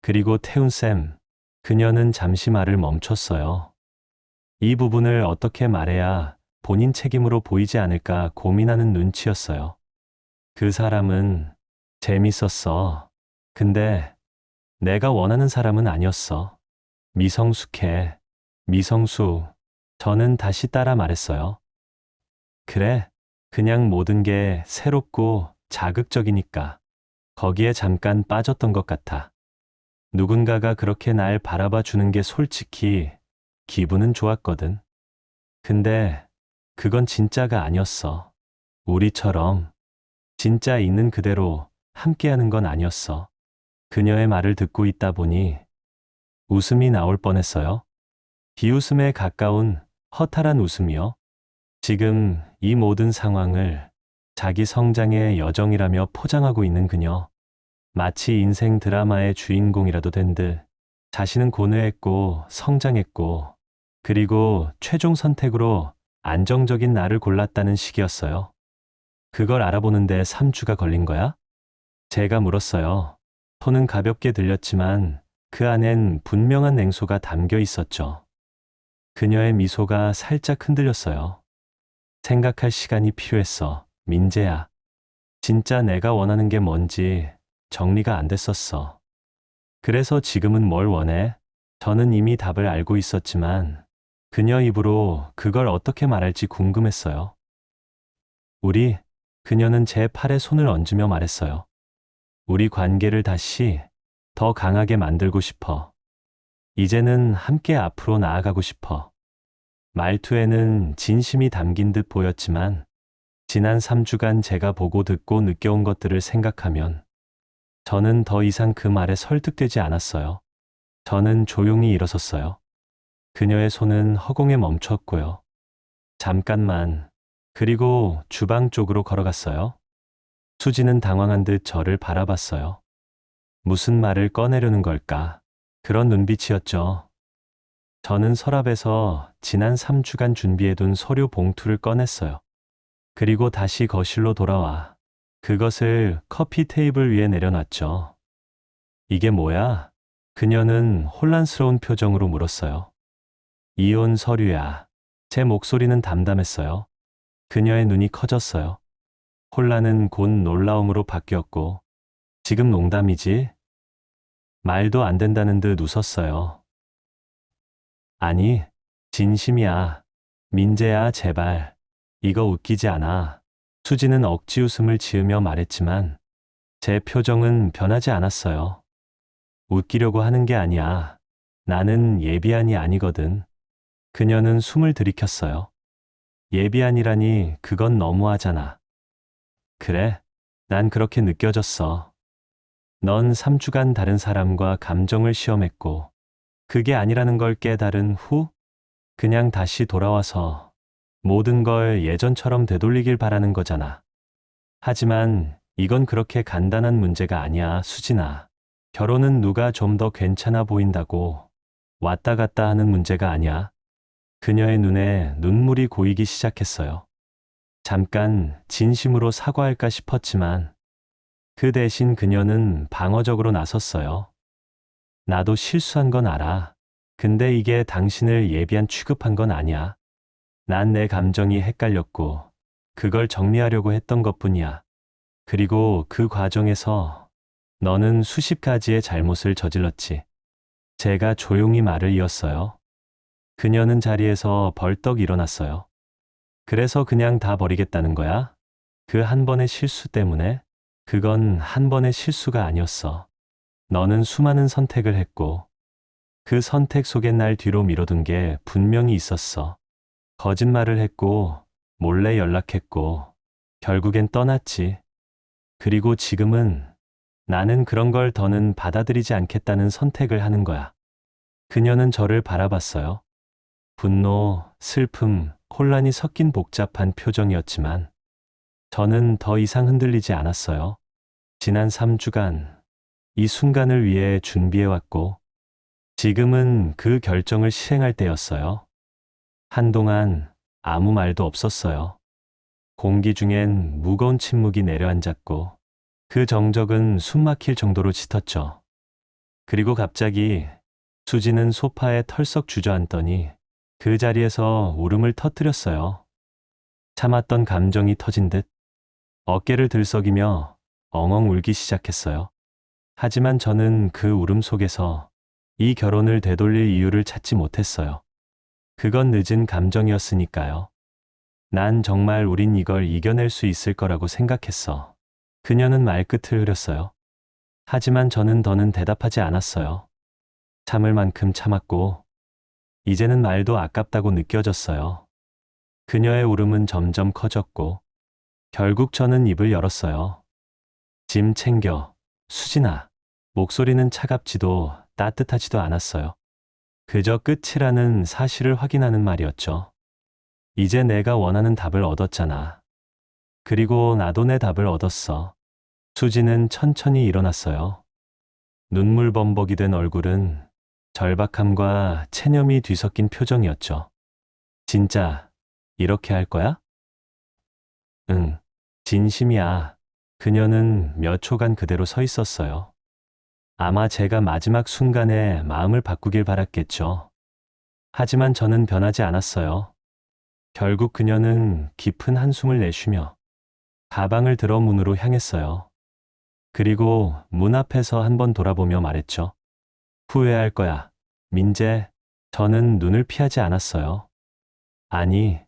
그리고 태훈쌤, 그녀는 잠시 말을 멈췄어요. 이 부분을 어떻게 말해야 본인 책임으로 보이지 않을까 고민하는 눈치였어요. 그 사람은 재밌었어. 근데 내가 원하는 사람은 아니었어. 미성숙해. 미성숙. 저는 다시 따라 말했어요. 그래, 그냥 모든 게 새롭고 자극적이니까 거기에 잠깐 빠졌던 것 같아. 누군가가 그렇게 날 바라봐 주는 게 솔직히 기분은 좋았거든. 근데 그건 진짜가 아니었어. 우리처럼 진짜 있는 그대로 함께하는 건 아니었어. 그녀의 말을 듣고 있다 보니 웃음이 나올 뻔했어요. 비웃음에 가까운 허탈한 웃음이요. 지금 이 모든 상황을 자기 성장의 여정이라며 포장하고 있는 그녀. 마치 인생 드라마의 주인공이라도 된 듯 자신은 고뇌했고 성장했고 그리고 최종 선택으로 안정적인 나를 골랐다는 식이었어요. 그걸 알아보는데 3주가 걸린 거야? 제가 물었어요. 톤은 가볍게 들렸지만 그 안엔 분명한 냉소가 담겨 있었죠. 그녀의 미소가 살짝 흔들렸어요. 생각할 시간이 필요했어, 민재야. 진짜 내가 원하는 게 뭔지 정리가 안 됐었어. 그래서 지금은 뭘 원해? 저는 이미 답을 알고 있었지만 그녀 입으로 그걸 어떻게 말할지 궁금했어요. 우리, 그녀는 제 팔에 손을 얹으며 말했어요. 우리 관계를 다시 더 강하게 만들고 싶어. 이제는 함께 앞으로 나아가고 싶어. 말투에는 진심이 담긴 듯 보였지만 지난 3주간 제가 보고 듣고 느껴온 것들을 생각하면 저는 더 이상 그 말에 설득되지 않았어요. 저는 조용히 일어섰어요. 그녀의 손은 허공에 멈췄고요. 잠깐만, 그리고 주방 쪽으로 걸어갔어요. 수지는 당황한 듯 저를 바라봤어요. 무슨 말을 꺼내려는 걸까? 그런 눈빛이었죠. 저는 서랍에서 지난 3주간 준비해둔 서류 봉투를 꺼냈어요. 그리고 다시 거실로 돌아와 그것을 커피 테이블 위에 내려놨죠. 이게 뭐야? 그녀는 혼란스러운 표정으로 물었어요. 이혼 서류야. 제 목소리는 담담했어요. 그녀의 눈이 커졌어요. 혼란은 곧 놀라움으로 바뀌었고, 지금 농담이지? 말도 안 된다는 듯 웃었어요. 아니, 진심이야. 민재야, 제발. 이거 웃기지 않아. 수지는 억지 웃음을 지으며 말했지만 제 표정은 변하지 않았어요. 웃기려고 하는 게 아니야. 나는 예비안이 아니거든. 그녀는 숨을 들이켰어요. 예비안이라니 그건 너무하잖아. 그래, 난 그렇게 느껴졌어. 넌 3주간 다른 사람과 감정을 시험했고 그게 아니라는 걸 깨달은 후 그냥 다시 돌아와서 모든 걸 예전처럼 되돌리길 바라는 거잖아. 하지만 이건 그렇게 간단한 문제가 아니야, 수진아. 결혼은 누가 좀 더 괜찮아 보인다고 왔다 갔다 하는 문제가 아니야. 그녀의 눈에 눈물이 고이기 시작했어요. 잠깐 진심으로 사과할까 싶었지만 그 대신 그녀는 방어적으로 나섰어요. 나도 실수한 건 알아. 근데 이게 당신을 예비한 취급한 건 아니야. 난 내 감정이 헷갈렸고 그걸 정리하려고 했던 것뿐이야. 그리고 그 과정에서 너는 수십 가지의 잘못을 저질렀지. 제가 조용히 말을 이었어요. 그녀는 자리에서 벌떡 일어났어요. 그래서 그냥 다 버리겠다는 거야? 그 한 번의 실수 때문에? 그건 한 번의 실수가 아니었어. 너는 수많은 선택을 했고 그 선택 속에 날 뒤로 미뤄둔 게 분명히 있었어. 거짓말을 했고 몰래 연락했고 결국엔 떠났지. 그리고 지금은 나는 그런 걸 더는 받아들이지 않겠다는 선택을 하는 거야. 그녀는 저를 바라봤어요. 분노, 슬픔, 혼란이 섞인 복잡한 표정이었지만 저는 더 이상 흔들리지 않았어요. 지난 3주간 이 순간을 위해 준비해왔고 지금은 그 결정을 실행할 때였어요. 한동안 아무 말도 없었어요. 공기 중엔 무거운 침묵이 내려앉았고 그 정적은 숨막힐 정도로 짙었죠. 그리고 갑자기 수지는 소파에 털썩 주저앉더니 그 자리에서 울음을 터뜨렸어요. 참았던 감정이 터진 듯 어깨를 들썩이며 엉엉 울기 시작했어요. 하지만 저는 그 울음 속에서 이 결혼을 되돌릴 이유를 찾지 못했어요. 그건 늦은 감정이었으니까요. 난 정말 우린 이걸 이겨낼 수 있을 거라고 생각했어. 그녀는 말끝을 흐렸어요. 하지만 저는 더는 대답하지 않았어요. 참을 만큼 참았고 이제는 말도 아깝다고 느껴졌어요. 그녀의 울음은 점점 커졌고 결국 저는 입을 열었어요. 짐 챙겨, 수진아. 목소리는 차갑지도 따뜻하지도 않았어요. 그저 끝이라는 사실을 확인하는 말이었죠. 이제 내가 원하는 답을 얻었잖아. 그리고 나도 내 답을 얻었어. 수지는 천천히 일어났어요. 눈물범벅이 된 얼굴은 절박함과 체념이 뒤섞인 표정이었죠. 진짜 이렇게 할 거야? 응, 진심이야. 그녀는 몇 초간 그대로 서 있었어요. 아마 제가 마지막 순간에 마음을 바꾸길 바랐겠죠. 하지만 저는 변하지 않았어요. 결국 그녀는 깊은 한숨을 내쉬며 가방을 들어 문으로 향했어요. 그리고 문 앞에서 한번 돌아보며 말했죠. 후회할 거야. 민재, 저는 눈을 피하지 않았어요. 아니,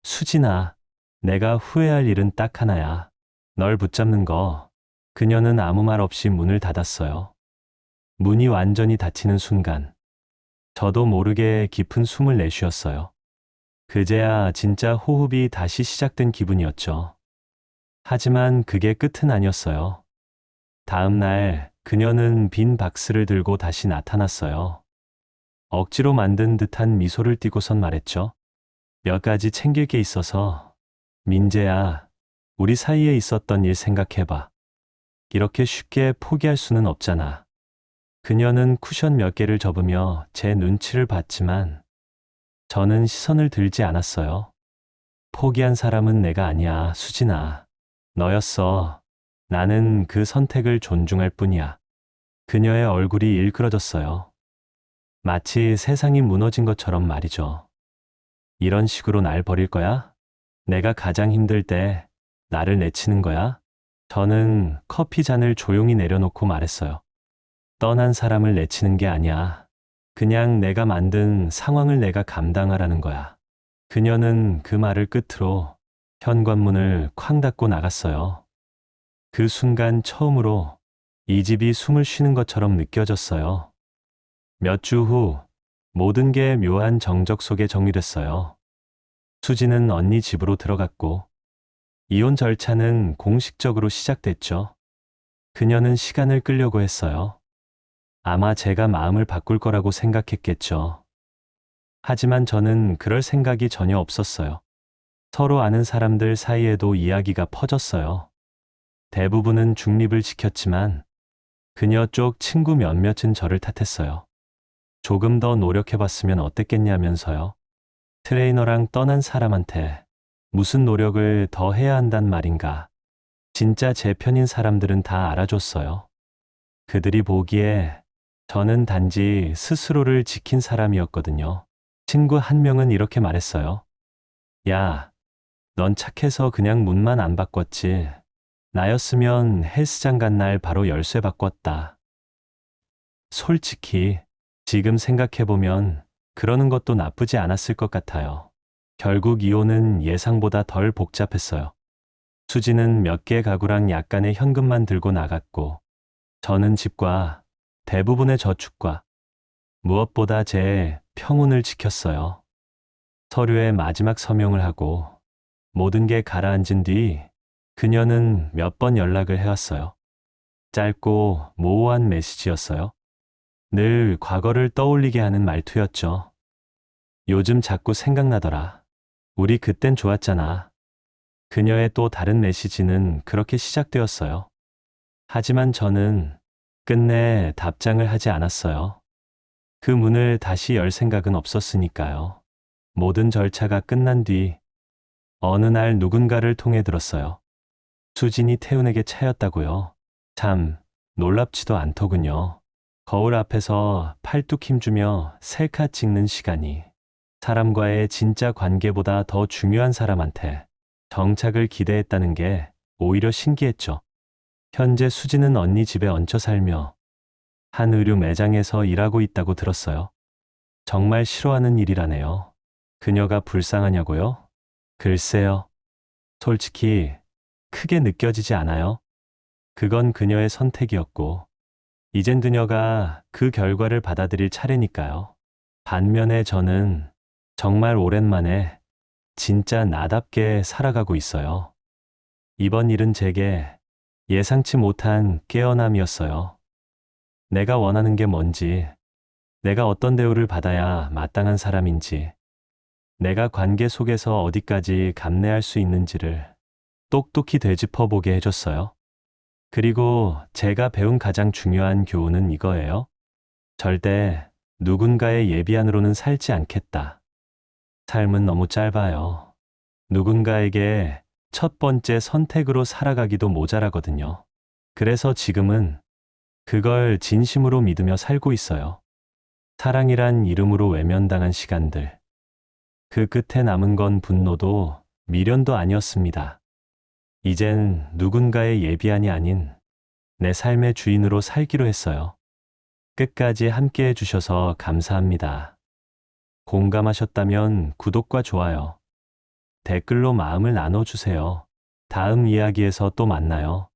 수진아, 내가 후회할 일은 딱 하나야. 널 붙잡는 거. 그녀는 아무 말 없이 문을 닫았어요. 문이 완전히 닫히는 순간, 저도 모르게 깊은 숨을 내쉬었어요. 그제야 진짜 호흡이 다시 시작된 기분이었죠. 하지만 그게 끝은 아니었어요. 다음 날, 그녀는 빈 박스를 들고 다시 나타났어요. 억지로 만든 듯한 미소를 띠고선 말했죠. 몇 가지 챙길 게 있어서. 민재야, 우리 사이에 있었던 일 생각해봐. 이렇게 쉽게 포기할 수는 없잖아. 그녀는 쿠션 몇 개를 접으며 제 눈치를 봤지만 저는 시선을 들지 않았어요. 포기한 사람은 내가 아니야, 수진아. 너였어. 나는 그 선택을 존중할 뿐이야. 그녀의 얼굴이 일그러졌어요. 마치 세상이 무너진 것처럼 말이죠. 이런 식으로 날 버릴 거야? 내가 가장 힘들 때 나를 내치는 거야? 저는 커피 잔을 조용히 내려놓고 말했어요. 떠난 사람을 내치는 게 아니야. 그냥 내가 만든 상황을 내가 감당하라는 거야. 그녀는 그 말을 끝으로 현관문을 쾅 닫고 나갔어요. 그 순간 처음으로 이 집이 숨을 쉬는 것처럼 느껴졌어요. 몇 주 후 모든 게 묘한 정적 속에 정리됐어요. 수지는 언니 집으로 들어갔고 이혼 절차는 공식적으로 시작됐죠. 그녀는 시간을 끌려고 했어요. 아마 제가 마음을 바꿀 거라고 생각했겠죠. 하지만 저는 그럴 생각이 전혀 없었어요. 서로 아는 사람들 사이에도 이야기가 퍼졌어요. 대부분은 중립을 지켰지만 그녀 쪽 친구 몇몇은 저를 탓했어요. 조금 더 노력해봤으면 어땠겠냐면서요. 트레이너랑 떠난 사람한테 무슨 노력을 더 해야 한단 말인가. 진짜 제 편인 사람들은 다 알아줬어요. 그들이 보기에 저는 단지 스스로를 지킨 사람이었거든요. 친구 한 명은 이렇게 말했어요. 야, 넌 착해서 그냥 문만 안 바꿨지. 나였으면 헬스장 간 날 바로 열쇠 바꿨다. 솔직히 지금 생각해보면 그러는 것도 나쁘지 않았을 것 같아요. 결국 이혼은 예상보다 덜 복잡했어요. 수지는 몇 개 가구랑 약간의 현금만 들고 나갔고 저는 집과 대부분의 저축과 무엇보다 제 평온을 지켰어요. 서류에 마지막 서명을 하고 모든 게 가라앉은 뒤 그녀는 몇 번 연락을 해왔어요. 짧고 모호한 메시지였어요. 늘 과거를 떠올리게 하는 말투였죠. 요즘 자꾸 생각나더라. 우리 그땐 좋았잖아. 그녀의 또 다른 메시지는 그렇게 시작되었어요. 하지만 저는 끝내 답장을 하지 않았어요. 그 문을 다시 열 생각은 없었으니까요. 모든 절차가 끝난 뒤 어느 날 누군가를 통해 들었어요. 수진이 태훈에게 차였다고요. 참 놀랍지도 않더군요. 거울 앞에서 팔뚝 힘주며 셀카 찍는 시간이 사람과의 진짜 관계보다 더 중요한 사람한테 정착을 기대했다는 게 오히려 신기했죠. 현재 수지는 언니 집에 얹혀 살며 한 의류 매장에서 일하고 있다고 들었어요. 정말 싫어하는 일이라네요. 그녀가 불쌍하냐고요? 글쎄요. 솔직히 크게 느껴지지 않아요. 그건 그녀의 선택이었고 이젠 그녀가 그 결과를 받아들일 차례니까요. 반면에 저는 정말 오랜만에 진짜 나답게 살아가고 있어요. 이번 일은 제게 예상치 못한 깨어남이었어요. 내가 원하는 게 뭔지, 내가 어떤 대우를 받아야 마땅한 사람인지, 내가 관계 속에서 어디까지 감내할 수 있는지를 똑똑히 되짚어보게 해줬어요. 그리고 제가 배운 가장 중요한 교훈은 이거예요. 절대 누군가의 예비안으로는 살지 않겠다. 삶은 너무 짧아요. 누군가에게 첫 번째 선택으로 살아가기도 모자라거든요. 그래서 지금은 그걸 진심으로 믿으며 살고 있어요. 사랑이란 이름으로 외면당한 시간들. 그 끝에 남은 건 분노도 미련도 아니었습니다. 이젠 누군가의 예비안이 아닌 내 삶의 주인으로 살기로 했어요. 끝까지 함께 해주셔서 감사합니다. 공감하셨다면 구독과 좋아요, 댓글로 마음을 나눠주세요. 다음 이야기에서 또 만나요.